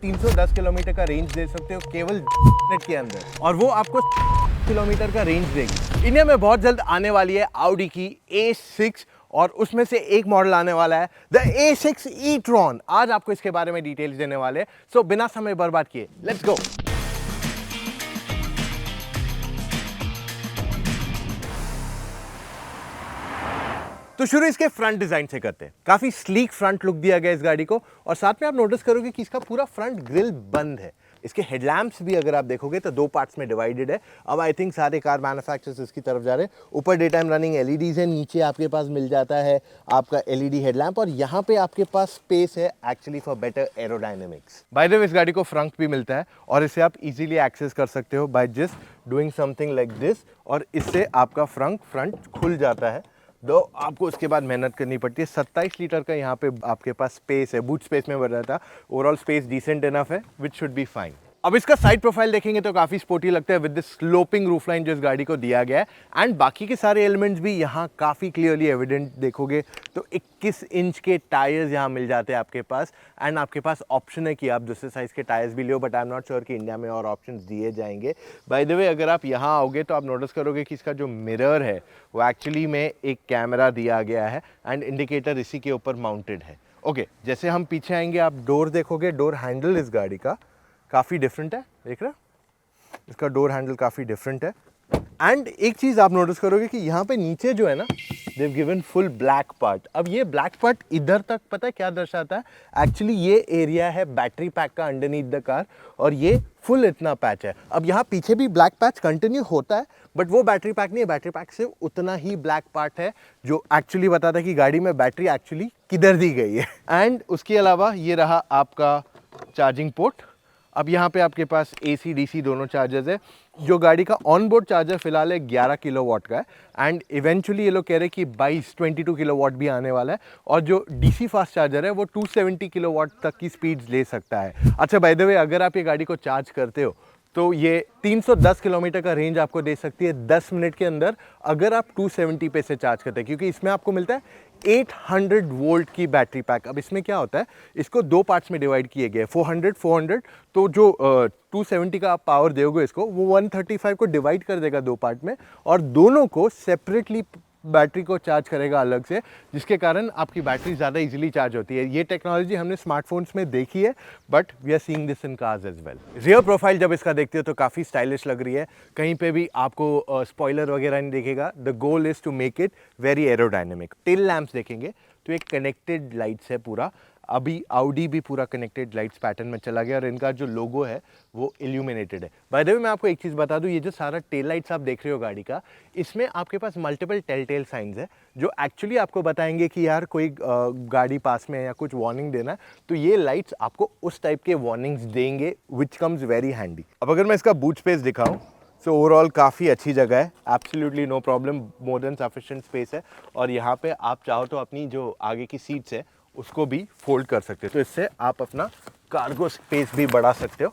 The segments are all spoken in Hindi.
310 किलोमीटर का रेंज दे सकते हो केवल मिनट के अंदर, और वो आपको किलोमीटर का रेंज देगी। इंडिया में बहुत जल्द आने वाली है Audi की A6 और उसमें से एक मॉडल आने वाला है द A6 e-tron। आज आपको इसके बारे में डिटेल्स देने वाले हैं, सो बिना समय बर्बाद किए लेट्स गो। तो शुरू इसके फ्रंट डिजाइन से करते हैं। काफी स्लीक फ्रंट लुक दिया गया इस गाड़ी को, और साथ में आप नोटिस करोगे कि इसका पूरा फ्रंट ग्रिल बंद है। इसके हेडलैम्प्स भी अगर आप देखोगे तो दो पार्ट्स में डिवाइडेड है। अब आई थिंक सारे कार मैन्युफैक्चरर्स इसकी तरफ जा रहे हैं। ऊपर डे टाइम रनिंग एलईडीज है, नीचे आपके पास मिल जाता है आपका एलईडी हेडलैम्प, और यहाँ पे आपके पास स्पेस है actually for better aerodynamics. Bye the वे इस गाड़ी को फ्रंट भी मिलता है और इसे आप इजीली एक्सेस कर सकते हो by just doing something like this, और इससे आपका फ्रंट खुल जाता है। दो आपको उसके बाद मेहनत करनी पड़ती है। 27 लीटर का यहाँ पे आपके पास स्पेस है, बूट स्पेस में बढ़ रहा था। ओवरऑल स्पेस डिसेंट इनफ है, विच शुड बी फाइन। अब इसका साइड प्रोफाइल देखेंगे तो काफी स्पोर्टी लगता है with the sloping roof line जो इस गाड़ी को दिया गया है, एंड बाकी के सारे एलिमेंट्स भी यहाँ काफी क्लियरली एविडेंट देखोगे तो 21 इंच के टायर्स यहाँ मिल जाते हैं आपके पास, एंड आपके पास ऑप्शन है कि आप दूसरे साइज के टायर्स भी लो, but I am not sure कि इंडिया में और ऑप्शंस दिए जाएंगे। बाय द वे अगर आप यहाँ आओगे तो आप नोटिस करोगे कि इसका जो मिरर है वो एक्चुअली में एक कैमरा दिया गया है एंड इंडिकेटर इसी के ऊपर माउंटेड है। ओके, जैसे हम पीछे आएंगे आप डोर देखोगे, डोर हैंडल इस गाड़ी का काफ़ी डिफरेंट है, देख रहे हो इसका डोर हैंडल काफ़ी डिफरेंट है। एंड एक चीज़ आप नोटिस करोगे कि यहाँ पे नीचे जो है ना, देव गिवन फुल ब्लैक पार्ट। अब ये ब्लैक पार्ट इधर तक पता है क्या दर्शाता है? एक्चुअली ये एरिया है बैटरी पैक का अंडरनीथ द कार, और ये फुल इतना पैच है। अब यहाँ पीछे भी ब्लैक पैच कंटिन्यू होता है, बट वो बैटरी पैक नहीं है, बैटरी पैक से उतना ही ब्लैक पार्ट है जो एक्चुअली बताता है कि गाड़ी में बैटरी एक्चुअली किधर दी गई है। एंड उसके अलावा ये रहा आपका चार्जिंग पोर्ट। अब यहाँ पे आपके पास AC DC दोनों चार्जर्स है। जो गाड़ी का ऑन बोर्ड चार्जर फिलहाल है 11 किलोवाट का है, एंड इवेंचुअली ये लोग कह रहे हैं कि 22 किलोवाट भी आने वाला है, और जो DC फास्ट चार्जर है वो 270 किलोवाट तक की स्पीड्स ले सकता है। अच्छा, बाय द वे अगर आप ये गाड़ी को चार्ज करते हो तो ये 310 किलोमीटर का रेंज आपको दे सकती है 10 मिनट के अंदर, अगर आप 270 पे से चार्ज करते हैं, क्योंकि इसमें आपको मिलता है 800 वोल्ट की बैटरी पैक। अब इसमें क्या होता है, इसको दो पार्ट्स में डिवाइड किए गए, 400 तो जो 270 का आप पावर दोगे इसको, वो 135 को डिवाइड कर देगा दो पार्ट में, और दोनों को सेपरेटली बैटरी को चार्ज करेगा अलग से, जिसके कारण आपकी बैटरी ज़्यादा इजीली चार्ज होती है। ये टेक्नोलॉजी हमने स्मार्टफोन्स में देखी है, but we are seeing this in cars as well. Rear profile जब इसका देखते हो तो काफ़ी स्टाइलिश लग रही है, कहीं पे भी आपको स्पॉइलर वगैरह नहीं दिखेगा। The goal is to make it very aerodynamic. Tail lamps देखेंगे तो एक कनेक्टेड लाइट्स है पूरा। अभी Audi भी पूरा कनेक्टेड लाइट्स पैटर्न में चला गया, और इनका जो लोगो है वो इल्यूमिनेटेड है। बाय द वे मैं आपको एक चीज़ बता दूं, ये जो सारा टेल लाइट्स आप देख रहे हो गाड़ी का, इसमें आपके पास मल्टीपल टेल साइंस है जो एक्चुअली आपको बताएंगे कि यार कोई गाड़ी पास में है या कुछ वार्निंग देना है, तो ये लाइट्स आपको उस टाइप के वार्निंग्स देंगे, विच कम्स वेरी हैंडी। अब अगर मैं इसका बूट स्पेस दिखाऊँ, सो ओवरऑल काफ़ी अच्छी जगह है, absolutely no problem, more than sufficient space है, और यहाँ पे आप चाहो तो अपनी जो आगे की सीट्स है उसको भी फोल्ड कर सकते हो, तो इससे आप अपना कार्गो स्पेस भी बढ़ा सकते हो,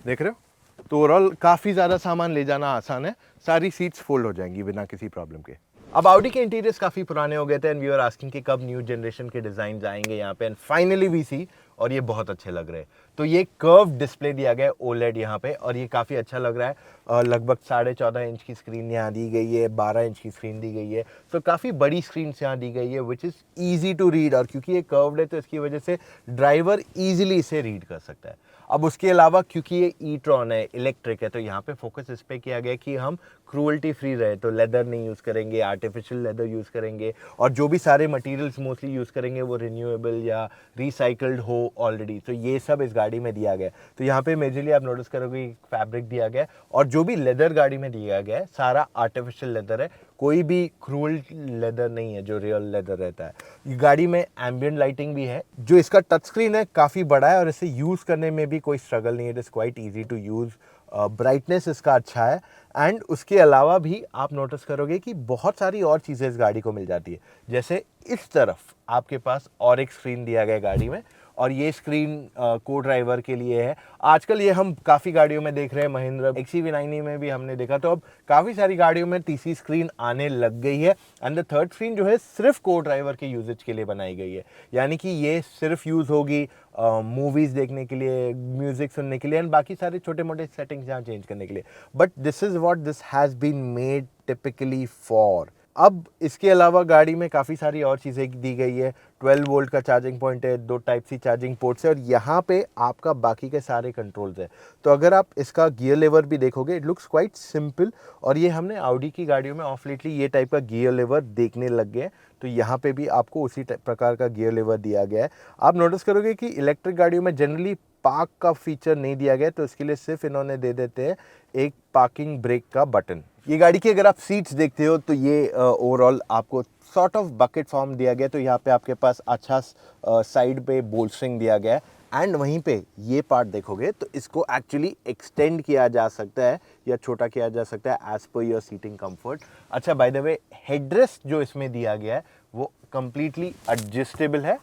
देख रहे हो। तो ओवरऑल काफ़ी ज़्यादा सामान ले जाना आसान है, सारी सीट्स फोल्ड हो जाएंगी बिना किसी प्रॉब्लम के। अब Audi के इंटीरियर्स काफ़ी पुराने हो गए थे, एंड वी आर आस्किंग कि कब न्यू जनरेशन के डिज़ाइन आएंगे यहाँ पे, एंड फाइनली वी सी, और ये बहुत अच्छे लग रहे हैं। तो ये कर्व डिस्प्ले दिया गया है OLED यहाँ पे, और ये काफ़ी अच्छा लग रहा है। लगभग 14.5 इंच की स्क्रीन यहाँ दी गई है, 12 इंच की स्क्रीन दी गई है, तो काफ़ी बड़ी स्क्रीन यहाँ दी गई है, which is easy to read, और क्योंकि ये कर्व्ड है तो इसकी वजह से ड्राइवर ईजिली इसे रीड कर सकता है। अब उसके अलावा क्योंकि ये e-tron है, इलेक्ट्रिक है, तो यहाँ पे फोकस इस पे किया गया कि हम क्रूअल्टी फ्री रहे, तो लेदर नहीं यूज़ करेंगे, आर्टिफिशियल लेदर यूज़ करेंगे, और जो भी सारे मटेरियल्स मोस्टली यूज़ करेंगे वो रिन्यूएबल या रिसाइकल्ड हो ऑलरेडी, तो ये सब इस गाड़ी में दिया गया है। तो यहाँ पे मेजरली आप नोटिस करोगे फैब्रिक दिया गया है, और जो भी लेदर गाड़ी में दिया गया है सारा आर्टिफिशियल लेदर है, कोई भी क्रूअल लेदर नहीं है जो रियल लेदर रहता है। गाड़ी में एम्बिएंट लाइटिंग भी है। जो इसका टच स्क्रीन है काफ़ी बड़ा है, और इसे यूज़ करने में भी कोई स्ट्रगल नहीं है, it is quite easy to use. Brightness इसका अच्छा है, एंड उसके अलावा भी आप नोटिस करोगे कि बहुत सारी और चीज़ें इस गाड़ी को मिल जाती है। जैसे इस तरफ आपके पास और एक स्क्रीन दिया गया है गाड़ी में, और ये स्क्रीन को ड्राइवर के लिए है। आजकल ये हम काफ़ी गाड़ियों में देख रहे हैं, महिंद्रा XUV90 में भी हमने देखा, तो अब काफ़ी सारी गाड़ियों में तीसरी स्क्रीन आने लग गई है, एंड द थर्ड स्क्रीन जो है सिर्फ को ड्राइवर के यूजेज के लिए बनाई गई है, यानी कि ये सिर्फ यूज़ होगी मूवीज़ देखने के लिए, म्यूज़िक सुनने के लिए एंड बाकी सारे छोटे मोटे सेटिंग्स यहाँ चेंज करने के लिए. But this is what this has been made typically for. अब इसके अलावा गाड़ी में काफ़ी सारी और चीज़ें दी गई है. 12 वोल्ट का चार्जिंग पॉइंट है, 2 टाइप सी चार्जिंग पोर्ट्स है और यहाँ पे आपका बाकी के सारे कंट्रोल्स है. तो अगर आप इसका गियर लेवर भी देखोगे, इट लुक्स क्वाइट सिंपल. और ये हमने ऑडी की गाड़ियों में ऑफ लेटली ये टाइप का गियर लेवर देखने लग गए हैं. तो यहाँ पे भी आपको उसी प्रकार का गियर लेवर दिया गया है. आप नोटिस करोगे कि इलेक्ट्रिक गाड़ियों में जनरली पार्क का फीचर नहीं दिया गया, तो इसके लिए सिर्फ इन्होंने दे देते हैं एक पार्किंग ब्रेक का बटन. ये गाड़ी की अगर आप सीट्स देखते हो तो ये ओवरऑल आपको सॉर्ट ऑफ बकेट फॉर्म दिया गया है. तो यहाँ पे आपके पास अच्छा साइड पे बोल्स्टरिंग दिया गया है. एंड वहीं पे ये पार्ट देखोगे तो इसको एक्चुअली एक्सटेंड किया जा सकता है या छोटा किया जा सकता है as per your seating comfort. अच्छा, बाय द वे हेडरेस्ट जो इसमें दिया गया है वो कम्प्लीटली एडजस्टेबल है.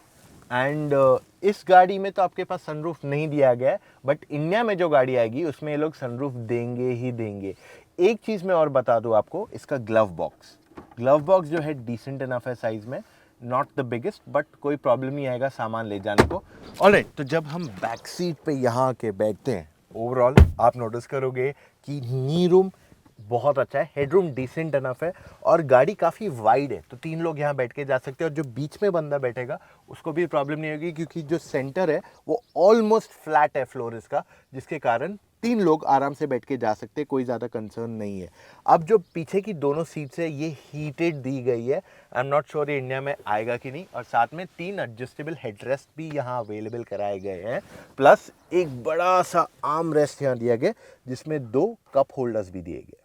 एंड इस गाड़ी में तो आपके पास सनरूफ नहीं दिया गया है, बट इंडिया में जो गाड़ी आएगी उसमें ये लोग सनरूफ देंगे ही देंगे. एक चीज़ मैं और बता दूं आपको, इसका ग्लव बॉक्स जो है डिसेंट इनफ है साइज में. नॉट द बिगेस्ट, बट कोई प्रॉब्लम नहीं आएगा सामान ले जाने को. ऑलराइट, तो जब हम बैक सीट पे यहाँ आके बैठते हैं, ओवरऑल आप नोटिस करोगे कि नी रूम बहुत अच्छा है, हेडरूम डिसेंट इनफ है और गाड़ी काफ़ी वाइड है. तो 3 लोग यहाँ बैठ के जा सकते हैं और जो बीच में बंदा बैठेगा उसको भी प्रॉब्लम नहीं होगी, क्योंकि जो सेंटर है वो ऑलमोस्ट फ्लैट है फ्लोर इसका, जिसके कारण 3 लोग आराम से बैठ के जा सकते हैं, कोई ज़्यादा कंसर्न नहीं है. अब जो पीछे की दोनों सीट्स है ये हीटेड दी गई है. आई एम नॉट श्योर ये इंडिया में आएगा कि नहीं. और साथ में 3 एडजस्टेबल हेडरेस्ट भी यहाँ अवेलेबल कराए गए हैं, प्लस एक बड़ा सा आर्म रेस्ट यहाँ दिया गया जिसमें 2 कप होल्डर्स भी दिए गए.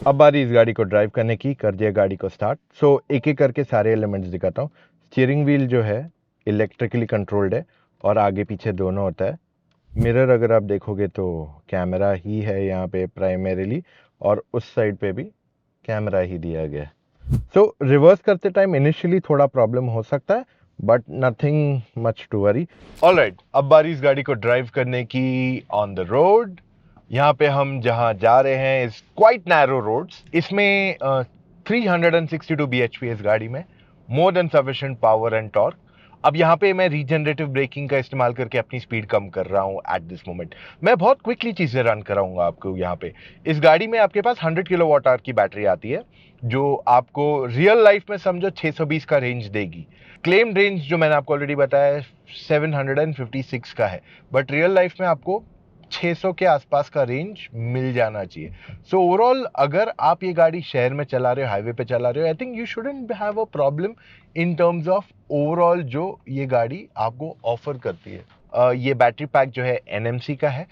अब बारी इस गाड़ी को ड्राइव करने की. कर दिया गाड़ी को स्टार्ट. सो एक एक करके सारे एलिमेंट्स दिखाता हूँ. स्टीयरिंग व्हील जो है इलेक्ट्रिकली कंट्रोल्ड है और आगे पीछे दोनों होता है. मिरर अगर आप देखोगे तो कैमरा ही है यहाँ पे प्राइमरीली, और उस साइड पे भी कैमरा ही दिया गया है. सो रिवर्स करते टाइम इनिशियली थोड़ा प्रॉब्लम हो सकता है, but nothing much to worry. Alright, अब बारी इस गाड़ी को ड्राइव करने की ऑन द रोड. यहाँ पे हम जहाँ जा रहे हैं इज क्वाइट नैरो रोड्स. इसमें 362 bhp इस गाड़ी में, मोर than sufficient power and torque. अब यहाँ पे मैं रीजनरेटिव ब्रेकिंग का इस्तेमाल करके अपनी स्पीड कम कर रहा हूँ एट दिस मोमेंट. मैं बहुत क्विकली चीज़ें रन कराऊंगा आपको यहाँ पे. इस गाड़ी में आपके पास 100 किलोवाट आवर की बैटरी आती है, जो आपको रियल लाइफ में समझो 620 का रेंज देगी. क्लेम रेंज जो मैंने आपको ऑलरेडी बताया 756 का है, बट रियल लाइफ में आपको 600 के आसपास का रेंज मिल जाना चाहिए. सो ओवरऑल अगर आप ये गाड़ी शहर में चला रहे हो, हाईवे पे चला रहे हो, I think you shouldn't have a problem in terms of overall जो ये गाड़ी आपको ऑफर करती है. ये बैटरी पैक जो है NMC का है.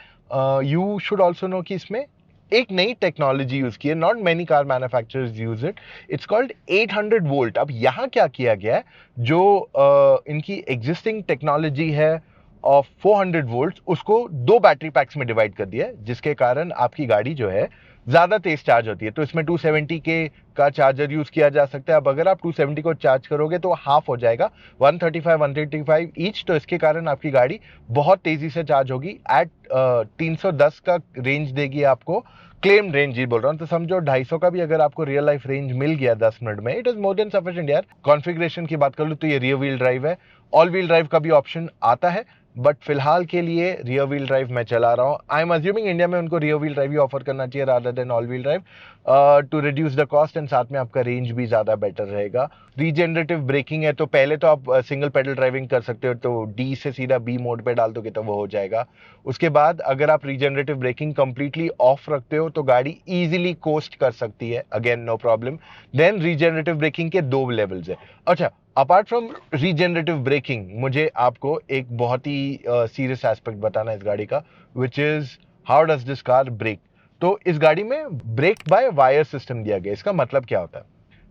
यू शुड ऑल्सो नो कि इसमें एक नई टेक्नोलॉजी यूज की है. Not many car manufacturers use it. It's called 800 volt. अब यहाँ क्या किया गया है, जो इनकी एग्जिस्टिंग टेक्नोलॉजी है ऑफ 400 वोल्ट, उसको 2 बैटरी पैक्स में डिवाइड कर दिया है, जिसके कारण आपकी गाड़ी जो है ज़्यादा तेज चार्ज होती है. तो इसमें 270 के का चार्जर यूज़ किया जा सकता है. अब अगर आप 270 को चार्ज करोगे तो हाफ हो जाएगा, 135 ईच. तो इसके कारण आपकी गाड़ी बहुत तेज़ी से चार्ज होगी. एट 310 का रेंज देगी आपको. क्लेम रेंज ही बोल रहा हूँ, तो समझो 250 का भी अगर आपको रियल लाइफ रेंज मिल गया 10 मिनट में, it is more than sufficient यार. कॉन्फ़िगरेशन की बात कर लूँ तो ये रियर व्हील ड्राइव है. ऑल व्हील ड्राइव का भी ऑप्शन आता है, बट फिलहाल के लिए रियर व्हील ड्राइव मैं चला रहा हूँ. आई एम अज्यूमिंग इंडिया में उनको रियर व्हील ड्राइव ही ऑफर करना चाहिए rather than all wheel drive, to reduce the cost and साथ में आपका रेंज भी ज़्यादा बेटर रहेगा. रीजनरेटिव ब्रेकिंग है, तो पहले तो आप सिंगल पेडल ड्राइविंग कर सकते हो, तो D से सीधा B मोड पे डाल दोगे तो वो हो जाएगा. उसके बाद अगर आप रीजनरेटिव ब्रेकिंग कंप्लीटली ऑफ रखते हो तो गाड़ी ईजिली कोस्ट कर सकती है, again no problem. Then regenerative braking के 2 लेवल्स है. अच्छा, अपार्ट फ्रॉम रीजनरेटिव ब्रेकिंग मुझे आपको एक बहुत ही सीरियस एस्पेक्ट बताना है इस गाड़ी का, which is how does this car brake. तो इस गाड़ी में ब्रेक बाय वायर सिस्टम दिया गया. इसका मतलब क्या होता है,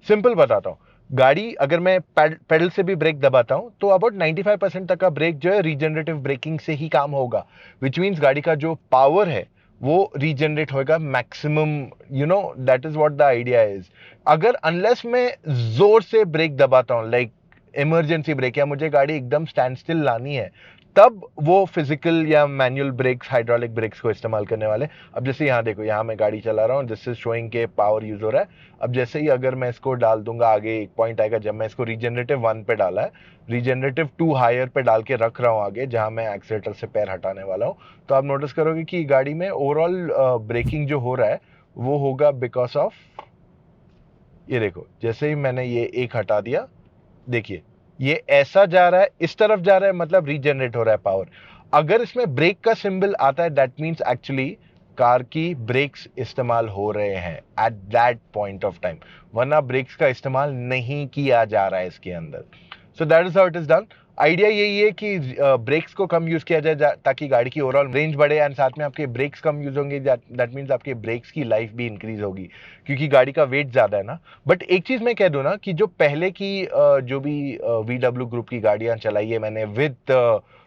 सिंपल बताता हूँ. गाड़ी अगर मैं पेडल से भी ब्रेक दबाता हूँ तो अबाउट 95% तक का ब्रेक जो है रीजनरेटिव ब्रेकिंग से ही काम होगा, विच मीन्स गाड़ी का जो पावर है वो रीजनरेट होगा maximum. You know that is what the idea is. अगर अनलेस मैं जोर से ब्रेक दबाता हूँ, लाइक इमरजेंसी ब्रेक, या मुझे गाड़ी एकदम स्टैंड स्टिल लानी है, तब वो फिजिकल या मैनुअल ब्रेक्स, हाइड्रोलिक ब्रेक्स को इस्तेमाल करने वाले। अब जैसे यहाँ देखो, यहाँ मैं गाड़ी चला रहा हूँ, दिस इज शोइंग के पावर यूज हो रहा है। अब जैसे ही अगर मैं इसको डाल दूंगा, आगे एक पॉइंट आएगा जब मैं इसको रीजनरेटिव 1 पे डाला है, रीजनरेटिव 2 हायर पे डाल के रख रहा हूँ आगे, जहाँ मैं एक्सीलेटर से पैर हटाने वाला हूँ, तो आप नोटिस करोगे कि गाड़ी में ओवरऑल ब्रेकिंग जो हो रहा है वो होगा बिकॉज ऑफ, ये देखो जैसे ही मैंने ये एक हटा दिया, देखिए ये ऐसा जा रहा है, इस तरफ जा रहा है, मतलब रीजनरेट हो रहा है पावर। अगर इसमें ब्रेक का सिंबल आता है, दैट मीन्स एक्चुअली कार की ब्रेक्स इस्तेमाल हो रहे हैं at that point of time, वरना ब्रेक्स का इस्तेमाल नहीं किया जा रहा है इसके अंदर। So that is how it is done. Idea यही है कि ब्रेक्स को कम यूज किया जाए ताकि गाड़ी की ओवरऑल रेंज बढ़े, एंड साथ में आपके ब्रेक्स कम यूज होंगे, दैट मीन्स आपके ब्रेक्स की लाइफ भी इंक्रीज होगी, क्योंकि गाड़ी का वेट ज्यादा है ना। बट एक चीज मैं कह दूं ना, कि जो पहले की जो भी VW ग्रुप की गाड़ियां चलाई है मैंने विद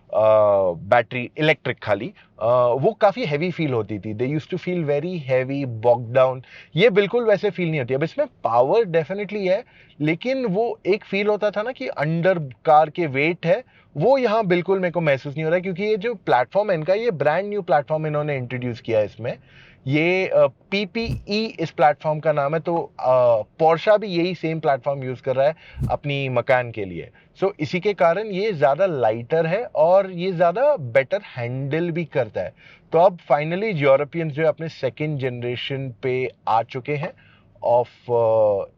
बैटरी इलेक्ट्रिक खाली, वो काफी हैवी फील होती थी। They used to feel very heavy, boxed down. ये बिल्कुल वैसे फील नहीं होती। अब इसमें पावर डेफिनेटली है, लेकिन वो एक फील होता था ना कि अंडर कार के वेट है, वो यहाँ बिल्कुल मेरे को महसूस नहीं हो रहा है, क्योंकि ये जो प्लेटफॉर्म है इनका, ये ब्रांड न्यू प्लेटफॉर्म इन्होंने इंट्रोड्यूस किया है इसमें। ये PPE इस प्लेटफॉर्म का नाम है। तो पोर्शा भी यही सेम प्लेटफॉर्म यूज कर रहा है अपनी मकान के लिए। सो इसी के कारण ये ज्यादा लाइटर है और ये ज्यादा बेटर हैंडल भी करता है। तो अब फाइनली यूरोपियंस जो अपने सेकेंड जनरेशन पे आ चुके हैं ऑफ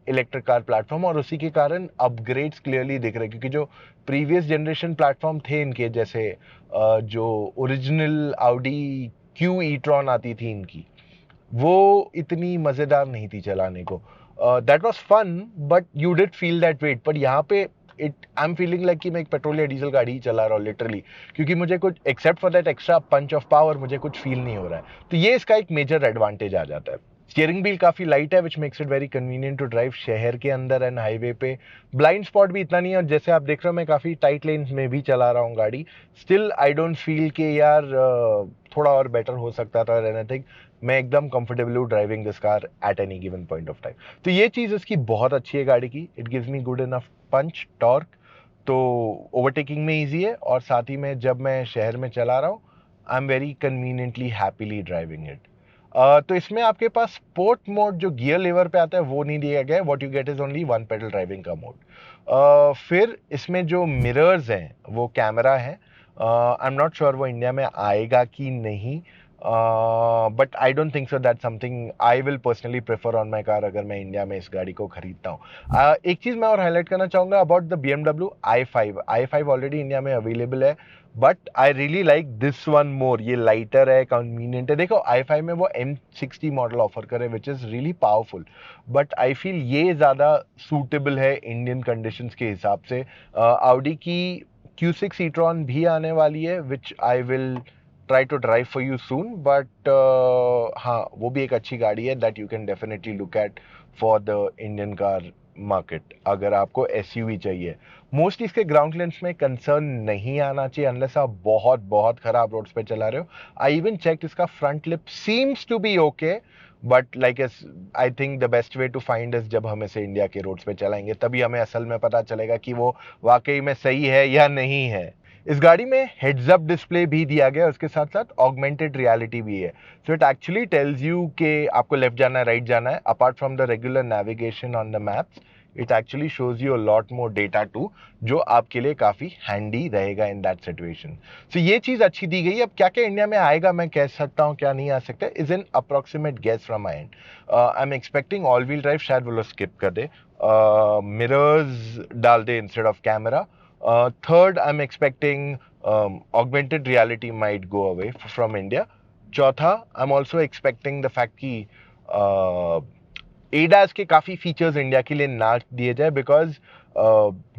इलेक्ट्रिक कार प्लेटफॉर्म, और उसी के कारण अपग्रेड्स क्लियरली दिख रहे हैं, क्योंकि जो प्रीवियस जनरेशन प्लेटफॉर्म थे इनके, जैसे जो ओरिजिनल Audi Q e-tron आती थी इनकी, वो इतनी मजेदार नहीं थी चलाने को। That was fun, but you did feel that weight. पर यहाँ पे आई एम फीलिंग लाइक कि मैं एक पेट्रोल या डीजल गाड़ी ही चला रहा हूँ लिटरली, क्योंकि मुझे कुछ except for that extra punch of power मुझे कुछ फील नहीं हो रहा है। तो ये इसका एक मेजर एडवांटेज आ जाता है। स्टीयरिंग व्हील काफी लाइट है, which makes it very convenient to drive शहर के अंदर एंड हाईवे पे। ब्लाइंड स्पॉट भी इतना नहीं है, और जैसे आप देख रहे हो मैं काफी टाइट लेन्स में भी चला रहा हूँ गाड़ी। स्टिल आई डोंट फील के यार थोड़ा और बेटर हो सकता था और एनीथिंग। मैं एकदम कंफर्टेबल हूँ driving this car at any given point of time. तो ये चीज़ इसकी बहुत अच्छी है गाड़ी की। It gives me good enough punch, torque, तो ओवरटेकिंग में ईजी है, और साथ ही में जब मैं शहर में चला रहा हूँ I am very conveniently happily driving it. तो इसमें आपके पास स्पोर्ट मोड जो गियर लेवर पे आता है वो नहीं दिया गया है। What you get is only one pedal driving का मोड। फिर इसमें जो मिरर्स हैं वो कैमरा है। आई एम नॉट श्योर वो इंडिया में आएगा कि नहीं, but I don't think so that something I will personally prefer on my car अगर मैं इंडिया में इस गाड़ी को खरीदता हूँ। एक चीज़ मैं और हाईलाइट करना चाहूँगा about the BMW i5 already India में अवेलेबल है, but I really like this one more. ये लाइटर है, कन्वीनियंट है। देखो i5 में वो M60 मॉडल ऑफर करे which is really powerful, but I feel ये ज़्यादा सूटेबल है इंडियन कंडीशंस के हिसाब से। Audi की Q6 e-tron भी आने वाली है which I will try to drive for you soon, but हाँ वो भी एक अच्छी गाड़ी है that you can definitely look at for the Indian car market अगर आपको SUV चाहिए। मोस्टली इसके ग्राउंड क्लियरेंस में कंसर्न नहीं आना चाहिए अनलेस आप बहुत बहुत खराब रोड्स पे चला रहे हो। आई इवन चेक इसका front lip seems to be okay, but like I think the best way to find is जब हम इसे इंडिया के रोड्स पे चलाएंगे तभी हमें असल में पता चलेगा कि वो वाकई में सही है या नहीं है। इस गाड़ी में हेड्स अप डिस्प्ले भी दिया गया है, उसके साथ साथ ऑगमेंटेड रियलिटी भी है। So it actually tells you कि आपको लेफ्ट जाना है, राइट जाना है। Apart from the regular navigation on the maps, it actually shows you a lot more data too, जो आपके लिए काफी हैंडी रहेगा इन दैट सिचुएशन। सो ये चीज अच्छी दी गई है। अब क्या क्या इंडिया में आएगा मैं कह सकता हूँ, क्या नहीं आ सकता, is an approximate guess from my end. I am expecting all wheel drive, शायद वो लोग स्किप कर दे, मिरर्स डाल दे instead of camera. Third, I'm expecting augmented reality might go away from India. चौथा, I'm also expecting the fact कि ADAS के काफ़ी फीचर्स इंडिया के लिए ना दिए जाए, बिकॉज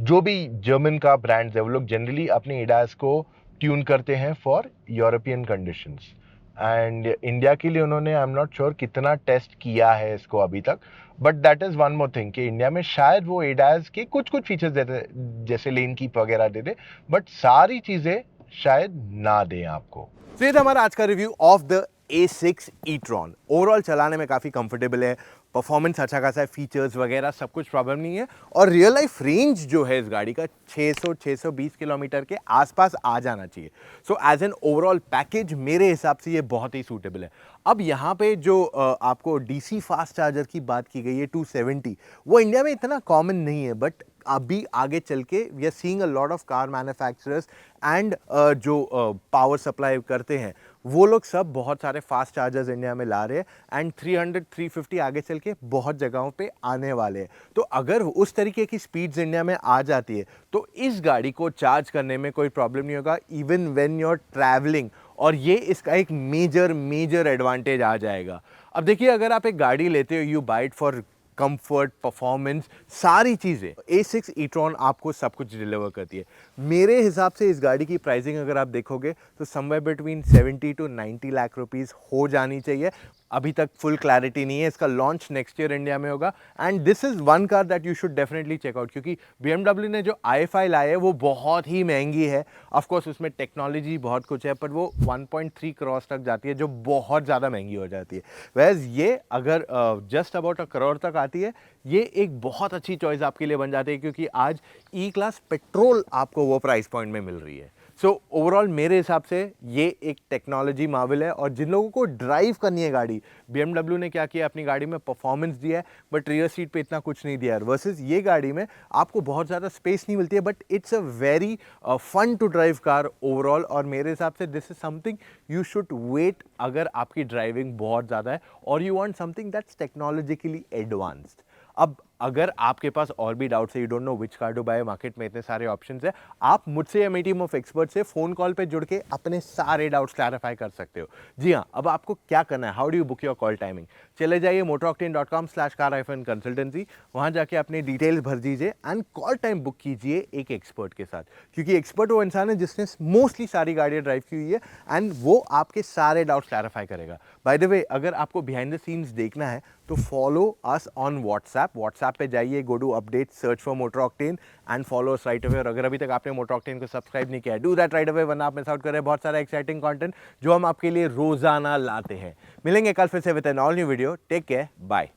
जो भी जर्मन का ब्रांड्स है वो लोग जनरली अपने ADAS को ट्यून करते हैं for European conditions, and India के लिए उन्होंने आई एम नॉट श्योर कितना टेस्ट किया है इसको अभी तक। But that is one more thing कि इंडिया में शायद वो ADAS के कुछ कुछ फीचर्स देते जैसे लेन कीप वगैरह दे दे, बट सारी चीजें शायद ना दें आपको। तो ये था हमारा आज का review of the A6 e-tron। Overall चलाने में काफ़ी कंफर्टेबल है, परफॉर्मेंस अच्छा खासा है, फीचर्स वगैरह सब कुछ प्रॉब्लम नहीं है, और रियल लाइफ रेंज जो है इस गाड़ी का 600-620 किलोमीटर के आसपास आ जाना चाहिए। So as an overall package मेरे हिसाब से ये बहुत ही सूटेबल है। अब यहाँ पे जो आपको डीसी फास्ट चार्जर की बात की गई है 270, वो इंडिया में इतना कॉमन नहीं है, बट अभी आगे चल के we are seeing a lot of car manufacturers and जो पावर सप्लाई करते हैं वो लोग सब बहुत सारे फास्ट चार्जर्स इंडिया में ला रहे हैं, एंड 300-350 आगे चल के बहुत जगहों पे आने वाले हैं। तो अगर उस तरीके की स्पीड्स इंडिया में आ जाती है तो इस गाड़ी को चार्ज करने में कोई प्रॉब्लम नहीं होगा even when you are travelling, और ये इसका एक मेजर एडवांटेज आ जाएगा। अब देखिए, अगर आप एक गाड़ी लेते हो, you buy it for comfort, performance, सारी चीज़ें, A6 e-tron आपको सब कुछ डिलीवर करती है। मेरे हिसाब से इस गाड़ी की प्राइसिंग अगर आप देखोगे तो somewhere between 70 to 90 lakh rupees हो जानी चाहिए। अभी तक फुल क्लैरिटी नहीं है, इसका लॉन्च नेक्स्ट ईयर इंडिया में होगा, and this is one car that you should definitely check out, क्योंकि BMW ने जो i5 लाई है वो बहुत ही महंगी है। ऑफकोर्स उसमें टेक्नोलॉजी बहुत कुछ है, पर वो 1.3 करोड़ तक जाती है, जो बहुत ज़्यादा महंगी हो जाती है। वैसे ये अगर जस्ट अबाउट 1 करोड़ तक आती है, ये एक बहुत अच्छी चॉइस आपके लिए बन जाती है, क्योंकि आज ई क्लास पेट्रोल आपको वो प्राइस पॉइंट में मिल रही है। सो ओवरऑल मेरे हिसाब से ये एक टेक्नोलॉजी मार्वल है, और जिन लोगों को ड्राइव करनी है गाड़ी, BMW ने क्या किया, अपनी गाड़ी में परफॉर्मेंस दिया है बट रियर सीट पे इतना कुछ नहीं दिया है, वर्सेस ये गाड़ी में आपको बहुत ज़्यादा स्पेस नहीं मिलती है, but it's a very fun to drive car overall. और मेरे हिसाब से this is something you should wait अगर आपकी ड्राइविंग बहुत ज़्यादा है और you want something that's technologically advanced. अब अगर आपके पास और भी डाउट्स है, you don't know which car to buy, market में इतने सारे ऑप्शंस है, आप मुझसे या मेरी टीम ऑफ एक्सपर्ट से फोन कॉल पे जुड़ के अपने सारे डाउट्स क्लैरिफाई कर सकते हो। जी हाँ, अब आपको क्या करना है, how do you book your call timing? चले जाइए motoroctane.com/car-consultancy, वहाँ जाके अपने डिटेल्स भर दीजिए एंड कॉल टाइम बुक कीजिए एक एक्सपर्ट के साथ, क्योंकि एक्सपर्ट वो इंसान है जिसने मोस्टली सारी गाड़ियाँ ड्राइव की हुई है, एंड वो आपके सारे डाउट्स क्लैरिफाई करेगा। बाय द वे, अगर आपको बिहाइंड द सीन्स देखना है तो फॉलो अस ऑन व्हाट्सएप पे जाइए, go to update, search for Motor Octane and follow us right away. और अगर अभी तक आपने मोटर ऑक्टेन को सब्सक्राइब नहीं किया है, डू दैट राइट अवे, वरना आप मिस आउट कर रहे हैं बहुत सारा एक्साइटिंग कंटेंट जो हम आपके लिए रोजाना लाते हैं। मिलेंगे कल फिर से with an all new video. Take care, bye.